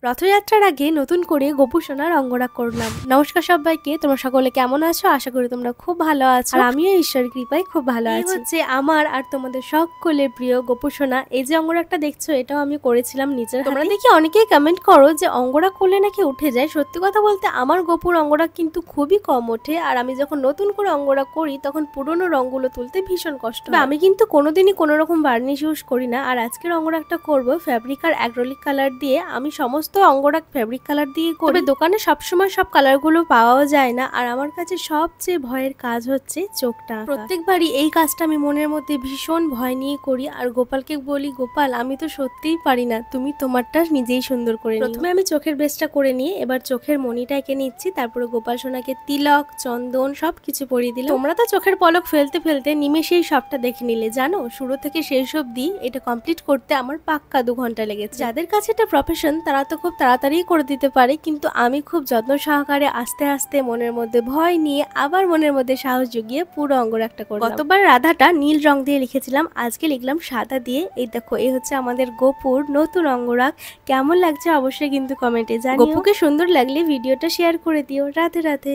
রথযাত্রার আগে নতুন করে গোপু সোনার অঙ্গরাগ করলাম। নমস্কার সবাইকে, তোমরা সকলে কেমন আছো? আশা করি তোমরা খুব ভালো আছো, আর আমিও ঈশ্বরের কৃপায় খুব ভালো আছি। হচ্ছে আমার আর তোমাদের সকলের প্রিয় গোপু সোনা। এই যে অঙ্গরাগটা দেখছো, এটাও আমি করেছিলাম নিজের হাতে। তোমরা দেখি অনেকেই কমেন্ট করো যে অঙ্গরাগ করলে নাকি উঠে যায়। সত্যি কথা বলতে আমার গোপুর অঙ্গরাগ কিন্তু খুবই কম ওঠে, আর আমি যখন নতুন করে অঙ্গরাগ করি তখন পুরোনো রঙগুলো তুলতে ভীষণ কষ্ট হয়। আমি কিন্তু কোনোদিনই কোনো রকম বার্নিশ ইউজ করি না, আর আজকের অঙ্গরাগটা করবো ফ্যাব্রিক আর অ্যাক্রিলিক কালার দিয়ে। আমি সমস্ত অঙ্গরাগ ফ্যাব্রিক কালার দিয়ে করি, তবে দোকানে সবসময় সব কালারগুলো পাওয়াও যায় না। আর আমার কাছে সবচেয়ে ভয়ের কাজ হচ্ছে চোখটা আঁকা। প্রত্যেকবারই এই কাজটা আমি মনের মধ্যে ভীষণ ভয় নিয়ে করি, আর গোপালকে বলি, গোপাল আমি তো সত্যিই পারি না, তুমি তোমারটা নিজেই সুন্দর করে নিও। প্রথমে আমি চোখের বেসটা করে নিয়ে এবার চোখের মনিটা এঁকে নিচ্ছি, তারপরে গোপাল সোনাকে তিলক চন্দন সবকিছু পরিয়ে দিলাম। তোমরা তো চোখের পলক ফেলতে ফেলতে নিমেষেই সবটা দেখে নিলে। জানো, শুরু থেকে শেষ অবধি এটা কমপ্লিট করতে আমার পাক্কা 2 ঘন্টা লেগেছে। যাদের কাছে এটা প্রফেশন তারা তো খুব তাড়াতাড়ি করে দিতে পারে, কিন্তু আমি খুব যত্ন সহকারে আস্তে আস্তে মনের মধ্যে ভয় নিয়ে আবার মনের মধ্যে সাহস জুগিয়ে পুরো অঙ্গরাগটা করলাম। গতবার রাধাটা নীল রং দিয়ে লিখেছিলাম, আজকে লিখলাম সাদা দিয়ে। এই দেখো, এই হচ্ছে আমাদের গোপুর নতুন অঙ্গরাগ। কেমন লাগছে অবশ্যই কিন্তু কমেন্টে জানিও। গোপুকে সুন্দর লাগলে ভিডিওটা শেয়ার করে দিও। রাধে রাধে।